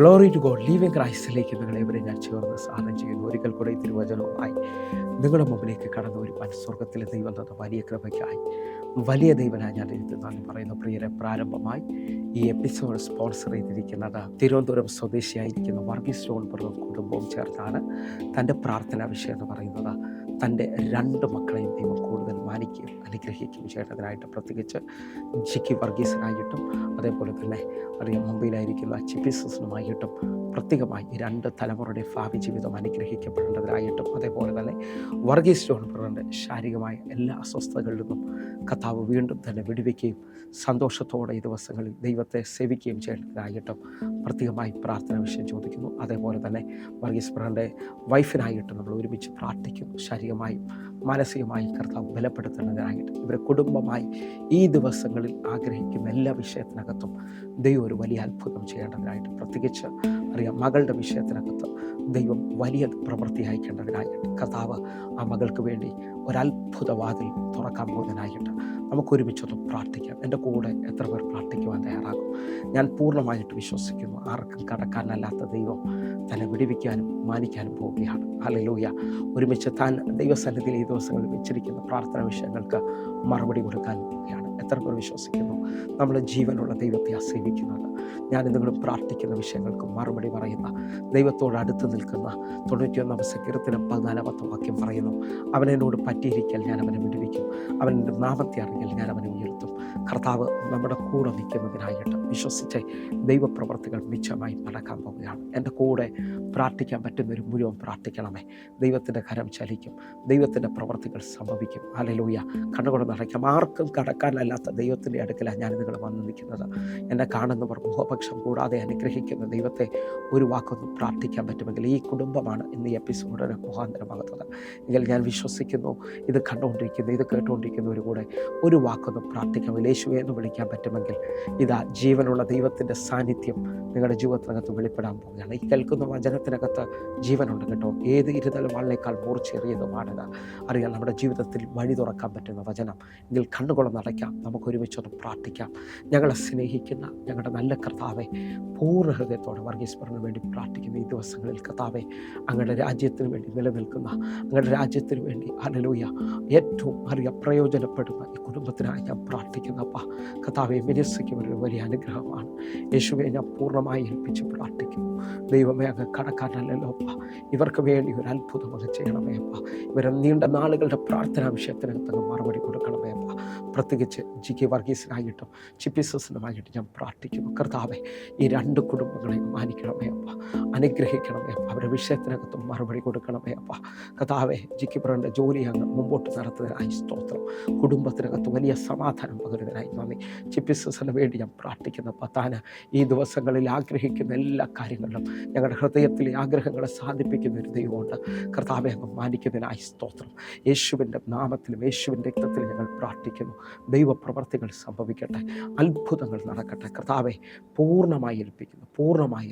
Glory to God. Living ക്രൈസ്റ്റിലേക്ക് നിങ്ങളെവരെ ഞാൻ ചേർന്ന് സ്വാഗതം ചെയ്യുന്നു. ഒരിക്കൽ കൂടെ ഈ തിരുവചനവുമായി നിങ്ങളുടെ മുമ്പിലേക്ക് കടന്നു വരുവാൻ സ്വർഗത്തിലെ ദൈവം തന്ന വലിയ കൃപയ്ക്കായി വലിയ ദൈവനായി ഞാൻ നന്ദി പറയുന്നു. പ്രിയരെ, പ്രാരംഭമായി ഈ എപ്പിസോഡ് സ്പോൺസർ ചെയ്തിരിക്കുന്നത് തിരുവനന്തപുരം സ്വദേശിയായിരിക്കുന്ന വർഗീസ് ജോൺ ബ്രദറും കുടുംബവും ചേർത്താണ്. തൻ്റെ പ്രാർത്ഥനാ വിഷയം എന്ന് പറയുന്നത് തൻ്റെ 2 മക്കളെയും ദൈവം കൂടുതൽ മാനിക്കുകയും അനുഗ്രഹിക്കുകയും ചെയ്യുന്നതിനായിട്ട്, പ്രത്യേകിച്ച് ജിക്കി വർഗീസിനായിട്ടും അതേപോലെ തന്നെ മുംബൈയിലായിരിക്കുന്ന ചിപ്പിസസിനുമായിട്ടും പ്രത്യേകമായി 2 തലമുറയുടെ ഭാവി ജീവിതം അനുഗ്രഹിക്കപ്പെടേണ്ടതിനായിട്ടും, അതേപോലെ തന്നെ വർഗീസ് ജോൺ ബ്രദറിൻ്റെ ശാരീരികമായ എല്ലാ അസ്വസ്ഥതകളിൽ നിന്നും കർത്താവ് വീണ്ടും തന്നെ വിടുവിക്കുകയും സന്തോഷത്തോടെ ഈ ദിവസങ്ങളിൽ ദൈവത്തെ സേവിക്കുകയും ചെയ്യേണ്ടതിനായിട്ടും പ്രത്യേകമായി പ്രാർത്ഥന വിഷയം ചോദിക്കുന്നു. അതേപോലെ തന്നെ വർഗീസ് ബ്രദറിൻ്റെ വൈഫിനായിട്ടും നമ്മൾ ഒരുമിച്ച് പ്രാർത്ഥിക്കുന്നു. ശാരീരികമായും മാനസികമായും കർത്താവ് ബലപ്പെടുത്തുന്നതിനായിട്ട്, ഇവരെ കുടുംബമായി ഈ ദിവസങ്ങളിൽ ആഗ്രഹിക്കുന്ന എല്ലാ വിഷയത്തിനകത്തും ദൈവം ഒരു വലിയ അത്ഭുതം ചെയ്യേണ്ടതിനായിട്ട്, പ്രത്യേകിച്ച് മകളുടെ വിഷയത്തിനകത്ത് ദൈവം വലിയ പ്രവൃത്തി അയക്കേണ്ടതിനായിട്ട്, കർത്താവ് ആ മകൾക്ക് വേണ്ടി ഒരത്ഭുതവാതിൽ തുറക്കാൻ പോകുന്നതിനായിട്ട് നമുക്കൊരുമിച്ചൊന്ന് പ്രാർത്ഥിക്കാം. എൻ്റെ കൂടെ എത്ര പേർ പ്രാർത്ഥിക്കുവാൻ തയ്യാറാകും? ഞാൻ പൂർണ്ണമായിട്ട് വിശ്വസിക്കുന്നു, ആർക്കും കടക്കാനല്ലാത്ത ദൈവം തന്നെ വിടുവിക്കാനും മാനിക്കാനും പോവുകയാണ്. ഹല്ലേലൂയ. ഒരുമിച്ച് താൻ ദൈവസന്നിധിയിൽ ഈ ദിവസങ്ങളിൽ വെച്ചിരിക്കുന്ന പ്രാർത്ഥന വിഷയങ്ങൾക്ക് മറുപടി കൊടുക്കാൻ പോവുകയാണ്. എത്ര പേർ വിശ്വസിക്കുന്നു നമ്മൾ ജീവനുള്ള ദൈവത്തെ സേവിക്കുന്നത്? ഞാൻ നിങ്ങളും പ്രാർത്ഥിക്കുന്ന വിഷയങ്ങൾക്ക് മറുപടി പറയുന്ന, ദൈവത്തോട് അടുത്ത് നിൽക്കുന്ന 91 സങ്കീർത്തനം 14 വാക്യം പറയുന്നു, അവനെന്നോട് പറ്റിയിരിക്കൽ ഞാൻ അവനെ വിടുവിക്കും, അവൻ്റെ നാമത്തെ അറിയൽ ഞാൻ അവനെ ഉയർത്തും. കർത്താവ് നമ്മുടെ കൂടെ നിൽക്കുന്നതിനായിട്ട് വിശ്വസിച്ച് ദൈവപ്രവർത്തികൾ മിച്ചമായി നടക്കാൻ പോവുകയാണ്. എൻ്റെ കൂടെ പ്രാർത്ഥിക്കാൻ പറ്റുന്നൊരു മുഴുവൻ പ്രാർത്ഥിക്കണമേ. ദൈവത്തിൻ്റെ കരം ചലിക്കും, ദൈവത്തിൻ്റെ പ്രവർത്തികൾ സംഭവിക്കും. ഹല്ലേലൂയ. കണ്ണുകൊണ്ട് നടക്കാം. ആർക്കും കടക്കാനല്ലാത്ത ദൈവത്തിൻ്റെ അടുക്കലാണ് ഞാൻ നിങ്ങൾ വന്ന് നിൽക്കുന്നത്. എന്നെ കാണുന്നവർ മുഖപക്ഷം കൂടാതെ അനുഗ്രഹിക്കുന്ന ദൈവത്തെ ഒരു വാക്കൊന്ന് പ്രാർത്ഥിക്കാൻ പറ്റുമെങ്കിൽ ഈ കുടുംബമാണ് ഇന്ന് ഈ എപ്പിസോഡിന് മുഖാന്തരമാകുന്നത് എങ്കിൽ ഞാൻ വിശ്വസിക്കുന്നു, ഇത് കണ്ടുകൊണ്ടിരിക്കുന്നു, ഇത് കേട്ടുകൊണ്ടിരിക്കുന്നവർ കൂടെ ഒരു വാക്കൊന്ന് പ്രാർത്ഥിക്കാമെങ്കിൽ, യേശുവേ എന്ന് വിളിക്കാൻ പറ്റുമെങ്കിൽ, ഇതാ ജീവനുള്ള ദൈവത്തിൻ്റെ സാന്നിധ്യം നിങ്ങളുടെ ജീവിതത്തിനകത്ത് വെളിപ്പെടാൻ പോവുകയാണ്. ഈ കേൾക്കുന്ന വചനത്തിനകത്ത് ജീവനുണ്ട് കേട്ടോ. ഏത് ഇരുതലും വാളിനേക്കാൾ മൂർച്ചേറിയതുമാണിത്. അറിയാം, നമ്മുടെ ജീവിതത്തിൽ വഴി തുറക്കാൻ പറ്റുന്ന വചനം എങ്കിൽ കണ്ണുകളും നടക്കാം. നമുക്കൊരുമിച്ചൊന്ന് പ്രാർത്ഥിക്കാം. ഞങ്ങളെ സ്നേഹിക്കുന്ന ഞങ്ങളുടെ നല്ല കർത്താവെ, പൂർണ്ണ ഹൃദയത്തോടെ വർഗീസ് ബ്രദറിന് വേണ്ടി പ്രാർത്ഥിക്കുന്ന ഈ ദിവസങ്ങളിൽ കർത്താവെ, അങ്ങയുടെ രാജ്യത്തിന് വേണ്ടി നിലനിൽക്കുന്ന, അങ്ങയുടെ രാജ്യത്തിന് വേണ്ടി ഹല്ലേലൂയ ഏറ്റവും പ്രയോജനപ്പെടുന്ന ഈ കുടുംബത്തിനായി ഞാൻ പ്രാർത്ഥിക്കുന്നപ്പ കർത്താവെ, മിനിസ്ട്രിക്ക് ഒരു വലിയ അനുഗ്രഹമാണ്. യേശുവെ, ഞാൻ പൂർണ്ണമായി ഏൽപ്പിച്ച് പ്രാർത്ഥിക്കുന്നു. ദൈവമേ, അങ്ങ് കടക്കാരനല്ലല്ലോ അപ്പ, ഇവർക്ക് വേണ്ടി ഒരു അത്ഭുതം അത് ചെയ്യണമേ അപ്പ. ഇവരെ നീണ്ട നാളുകളുടെ പ്രാർത്ഥനാ വിഷയത്തിനകത്ത് മറുപടി കൊടുക്കണമേ അപ്പ. പ്രത്യേകിച്ച് ജിക്കി വർഗീസിനായിട്ടും ചിപ്പിസസിനുമായിട്ട് ഞാൻ പ്രാർത്ഥിക്കുന്നു. കർത്താവെ, ഈ 2 കുടുംബങ്ങളെയും മാനിക്കണമേ അപ്പ, അനുഗ്രഹിക്കണമേ അപ്പ, അവരുടെ വിഷയത്തിനകത്തും മറുപടി കൊടുക്കണമേ അപ്പ. കർത്താവെ, ജിക്കി ബ്രദറിൻ്റെ ജോലി അങ്ങ് മുമ്പോട്ട് നടത്തുന്നതിനായി സ്തോത്രം. കുടുംബത്തിനകത്ത് വലിയ സമാധാനം പകരുന്നതിനായി നന്ദി. ചിപ്പിസസിന് വേണ്ടി ഞാൻ പ്രാർത്ഥിക്കുന്നപ്പ, താൻ ഈ ദിവസങ്ങളിൽ ആഗ്രഹിക്കുന്ന എല്ലാ കാര്യങ്ങളിലും ഞങ്ങളുടെ ഹൃദയത്തിലെ ആഗ്രഹങ്ങളെ സാധിപ്പിക്കുന്ന ഒരു ദൈവമുണ്ട്. കർത്താവെ, അങ്ങ് മാനിക്കുന്നതിനായി സ്തോത്രം. യേശുവിൻ്റെ നാമത്തിലും യേശുവിൻ്റെ രക്തത്തിലും ഞങ്ങൾ പ്രാർത്ഥിക്കുന്നു. ദൈവപ്രവർത്തികൾ സംഭവിക്കട്ടെ, അത്ഭുതങ്ങൾ നടക്കട്ടെ. കർത്താവെ, പൂർണ്ണമായി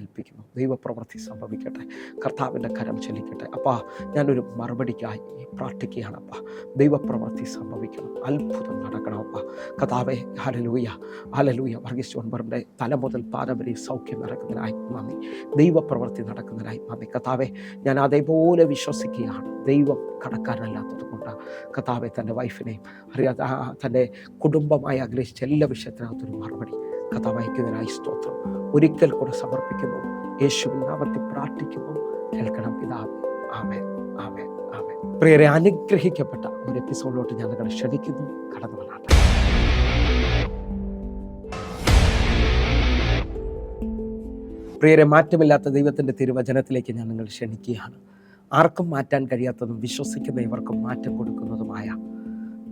ഏൽപ്പിക്കുന്നു. ദൈവപ്രവൃത്തി സംഭവിക്കട്ടെ, കർത്താവിൻ്റെ കരം ചലിക്കട്ടെ. അപ്പാ, ഞാനൊരു മറുപടിക്കായി പ്രാർത്ഥിക്കുകയാണ്. അപ്പ, ദൈവപ്രവൃത്തി സംഭവിക്കണം, അത്ഭുതം നടക്കണം. അപ്പ കർത്താവെ, ഹല്ലേലൂയ. വർഗീസ് ജോൺ ബ്രദറിൻ്റെ തല മുതൽ പാദം വരെ സൗഖ്യം നടക്കുന്നതിനായി നന്ദി. ദൈവപ്രവൃത്തി നടക്കുന്നതിനായി നന്ദി. കർത്താവെ, ഞാൻ അതേപോലെ വിശ്വസിക്കുകയാണ്. ദൈവം കടക്കാരനല്ലാത്തത് കൊണ്ട് കർത്താവെ, തൻ്റെ വൈഫിനെയും തൻ്റെ കുടുംബമായി ആഗ്രഹിച്ച എല്ലാ വിഷയത്തിനകത്തൊരു മറുപടി കർത്താവ് അയക്കുന്നതിനായി സ്തോത്രം ഒരിക്കൽ കൂടെ സമർപ്പിക്കുന്നു. യേശുവിൻ നാമത്തിൽ പ്രാർത്ഥിക്കുന്നു. കേൾക്കണം പിതാവേ. ആമേൻ, ആമേൻ, ആമേൻ. പ്രിയരെ, അനുഗ്രഹിക്കപ്പെട്ട ഒരു എപ്പിസോഡിലോട്ട് ഞാൻ നിങ്ങളെ ക്ഷണിക്കുന്നു. കടന്നു വന്നാട്ടെ. പ്രിയരെ, മാറ്റമില്ലാത്ത ദൈവത്തിൻ്റെ തിരുവചനത്തിലേക്ക് ഞാൻ നിങ്ങൾ ക്ഷണിക്കുകയാണ്. ആർക്കും മാറ്റാൻ കഴിയാത്തതും വിശ്വസിക്കുന്ന ഇവർക്കും മാറ്റം കൊടുക്കുന്നതുമായ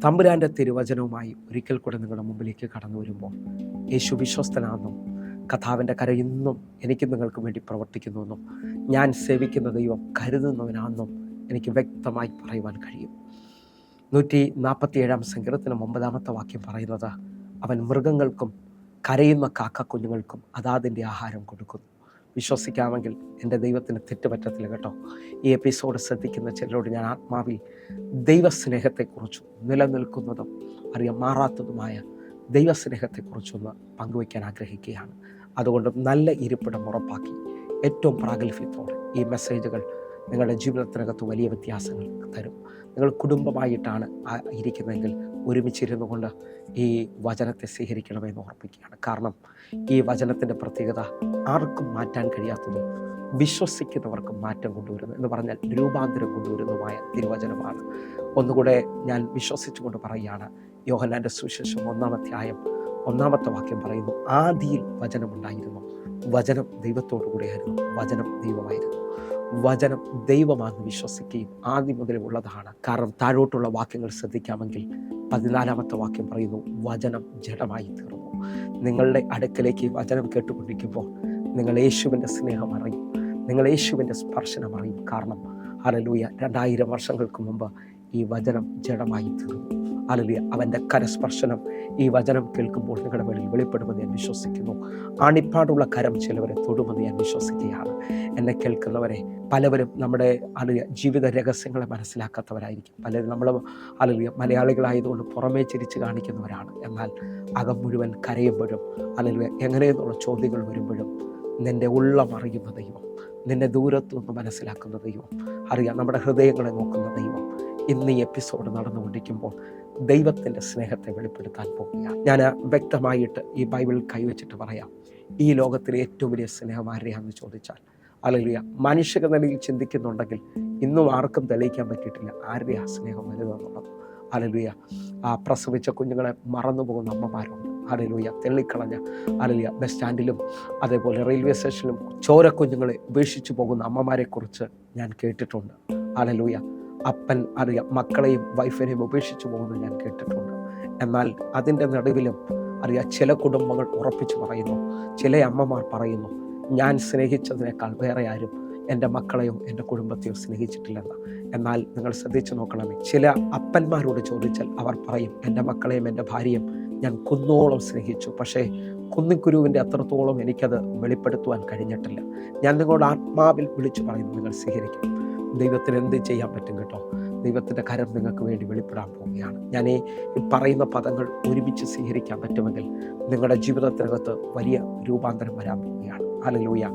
തമ്പുരാൻ്റെ തിരുവചനവുമായി ഒരിക്കൽ കൂടെ നിങ്ങളുടെ മുമ്പിലേക്ക് കടന്നു വരുമ്പോൾ, യേശു വിശ്വസ്തനാണെന്നും കർത്താവിൻ്റെ കര ഇന്നും എനിക്ക് നിങ്ങൾക്ക് വേണ്ടി പ്രവർത്തിക്കുന്നുവെന്നും ഞാൻ സേവിക്കുന്ന ദൈവം കരുതുന്നവനാണെന്നും എനിക്ക് വ്യക്തമായി പറയുവാൻ കഴിയും. 147 സങ്കീർത്തനം 9 വാക്യം പറയുന്നത്, അവൻ മൃഗങ്ങൾക്കും കരയുന്ന കാക്കക്കുഞ്ഞുങ്ങൾക്കും അതാതിൻ്റെ ആഹാരം കൊടുക്കുന്നു. വിശ്വസിക്കാമെങ്കിൽ എൻ്റെ ദൈവത്തിന് തെറ്റുപറ്റത്തില്ല കേട്ടോ. ഈ എപ്പിസോഡ് ശ്രദ്ധിക്കുന്ന ചിലരോട് ഞാൻ ആത്മാവിൽ ദൈവസ്നേഹത്തെക്കുറിച്ചും നിലനിൽക്കുന്നതും മാറാത്തതുമായ ദൈവസ്നേഹത്തെക്കുറിച്ചൊന്ന് പങ്കുവയ്ക്കാൻ ആഗ്രഹിക്കുകയാണ്. അതുകൊണ്ട് നല്ല ഇരിപ്പിടം ഉറപ്പാക്കി ഏറ്റവും പ്രാഗൽഭ്യത്തോടെ ഈ മെസ്സേജുകൾ നിങ്ങളുടെ ജീവിതത്തിനകത്ത് വലിയ വ്യത്യാസങ്ങൾ തരും. നിങ്ങൾ കുടുംബമായിട്ടാണ് ഇരിക്കുന്നതെങ്കിൽ ഒരുമിച്ചിരുന്നു കൊണ്ട് ഈ വചനത്തെ സ്വീകരിക്കണമെന്ന് ഓർപ്പിക്കുകയാണ്. കാരണം ഈ വചനത്തിൻ്റെ പ്രത്യേകത ആർക്കും മാറ്റാൻ കഴിയാത്തതും വിശ്വസിക്കുന്നവർക്ക് മാറ്റം കൊണ്ടുവരുന്നു എന്ന് പറഞ്ഞാൽ രൂപാന്തരം കൊണ്ടുവരുന്നതുമായ തിരുവചനമാണ്. ഒന്നുകൂടെ ഞാൻ വിശ്വസിച്ചുകൊണ്ട് പറയുകയാണ്. യോഹന്നാൻ്റെ സുവിശേഷം 1-ാം അധ്യായം 1-ാമത്തെ വാക്യം പറയുന്നു, ആദിയിൽ വചനമുണ്ടായിരുന്നു, വചനം ദൈവത്തോടു കൂടെയായിരുന്നു, വചനം ദൈവമായിരുന്നു. വചനം ദൈവമാണെന്ന് വിശ്വസിക്കുകയും ആദ്യം മുതലേ ഉള്ളതാണ്. കാരണം താഴോട്ടുള്ള വാക്യങ്ങൾ ശ്രദ്ധിക്കാമെങ്കിൽ 14-ാമത്തെ വാക്യം പറയുന്നു, വചനം ജഡമായി തീർന്നു. നിങ്ങളുടെ അടുക്കലേക്ക് വചനം കേട്ടുകൊണ്ടിരിക്കുമ്പോൾ നിങ്ങൾ യേശുവിൻ്റെ സ്നേഹം അറിയും, നിങ്ങൾ യേശുവിൻ്റെ സ്പർശനം അറിയും. കാരണം ഹല്ലേലൂയ 2000 വർഷങ്ങൾക്ക് മുമ്പ് ഈ വചനം ജഡമായി തീർന്നു. ഹല്ലേലൂയ അവൻ്റെ കരസ്പർശനം ഈ വചനം കേൾക്കുമ്പോൾ നിങ്ങളുടെ മേളിൽ വെളിപ്പെടുമെന്ന് ഞാൻ വിശ്വസിക്കുന്നു. ആണിപ്പാടുള്ള കരം ചിലവരെ തൊടുമെന്ന് ഞാൻ വിശ്വസിക്കുകയാണ്. എന്നെ കേൾക്കുന്നവരെ പലവരും നമ്മുടെ ജീവിത രഹസ്യങ്ങളെ മനസ്സിലാക്കാത്തവരായിരിക്കും. പലരും നമ്മൾ മലയാളികളായതുകൊണ്ട് പുറമേ ചിരിച്ച് കാണിക്കുന്നവരാണ്. എന്നാൽ അകം മുഴുവൻ കരയുമ്പോഴും എങ്ങനെയെന്നുള്ള ചോദ്യങ്ങൾ വരുമ്പോഴും നിൻ്റെ ഉള്ളം അറിയുന്ന ദൈവം, നിന്നെ ദൂരത്തുനിന്ന് മനസ്സിലാക്കുന്ന ദൈവം, നമ്മുടെ ഹൃദയങ്ങളെ നോക്കുന്ന ദൈവം ഇന്ന് ഈ എപ്പിസോഡ് നടന്നുകൊണ്ടിരിക്കുമ്പോൾ ദൈവത്തിൻ്റെ സ്നേഹത്തെ വെളിപ്പെടുത്താൻ പോകുകയാണ്. ഞാൻ വ്യക്തമായിട്ട് ഈ ബൈബിളിൽ കൈവച്ചിട്ട് പറയാം, ഈ ലോകത്തിലെ ഏറ്റവും വലിയ സ്നേഹം ആരെയാണെന്ന് ചോദിച്ചാൽ ഹല്ലേലൂയ മനുഷ്യ നിലയിൽ ചിന്തിക്കുന്നുണ്ടെങ്കിൽ ഇന്നും ആർക്കും തെളിയിക്കാൻ പറ്റിയിട്ടില്ല ആരുടെയാ സ്നേഹം വലുതെന്നുള്ളത്. ഹല്ലേലൂയ പ്രസവിച്ച കുഞ്ഞുങ്ങളെ മറന്നു പോകുന്ന അമ്മമാരുണ്ട്. ഹല്ലേലൂയ തെള്ളിക്കളഞ്ഞ ഹല്ലേലൂയ ബസ് സ്റ്റാൻഡിലും അതേപോലെ റെയിൽവേ സ്റ്റേഷനിലും ചോര കുഞ്ഞുങ്ങളെ ഉപേക്ഷിച്ച് പോകുന്ന അമ്മമാരെക്കുറിച്ച് ഞാൻ കേട്ടിട്ടുണ്ട്. ഹല്ലേലൂയ അപ്പൻ മക്കളെയും വൈഫിനെയും ഉപേക്ഷിച്ച് പോകുന്നത് ഞാൻ കേട്ടിട്ടുണ്ട്. എന്നാൽ അതിൻ്റെ നടുവിലും ചില കുടുംബങ്ങൾ ഉറപ്പിച്ച് പറയുന്നു, ചില അമ്മമാർ പറയുന്നു, ഞാൻ സ്നേഹിച്ചതിനേക്കാൾ വേറെ ആരും എൻ്റെ മക്കളെയോ എൻ്റെ കുടുംബത്തെയോ സ്നേഹിച്ചിട്ടില്ലെന്ന്. എന്നാൽ നിങ്ങൾ ശ്രദ്ധിച്ചു നോക്കണമേ, ചില അപ്പന്മാരോട് ചോദിച്ചാൽ അവർ പറയും, എൻ്റെ മക്കളെയും എൻ്റെ ഭാര്യയും ഞാൻ കുന്നോളം സ്നേഹിച്ചു, പക്ഷേ കുന്നിക്കുരുവിൻ്റെ അത്രത്തോളം എനിക്കത് വെളിപ്പെടുത്തുവാൻ കഴിഞ്ഞിട്ടില്ല. ഞാൻ നിങ്ങളുടെ ആത്മാവിൽ വിളിച്ചു പറയുന്നു, നിങ്ങൾ സ്വീകരിക്കും. ദൈവത്തിന് എന്ത് ചെയ്യാൻ പറ്റും കേട്ടോ. ദൈവത്തിൻ്റെ കരം നിങ്ങൾക്ക് വേണ്ടി വെളിപ്പെടാൻ പോവുകയാണ്. ഞാൻ ഈ പറയുന്ന പദങ്ങൾ ഒരുമിച്ച് സ്വീകരിക്കാൻ പറ്റുമെങ്കിൽ നിങ്ങളുടെ ജീവിതത്തിനകത്ത് വലിയ രൂപാന്തരം വരാൻ പോവുകയാണ്. ഹല്ലേലൂയ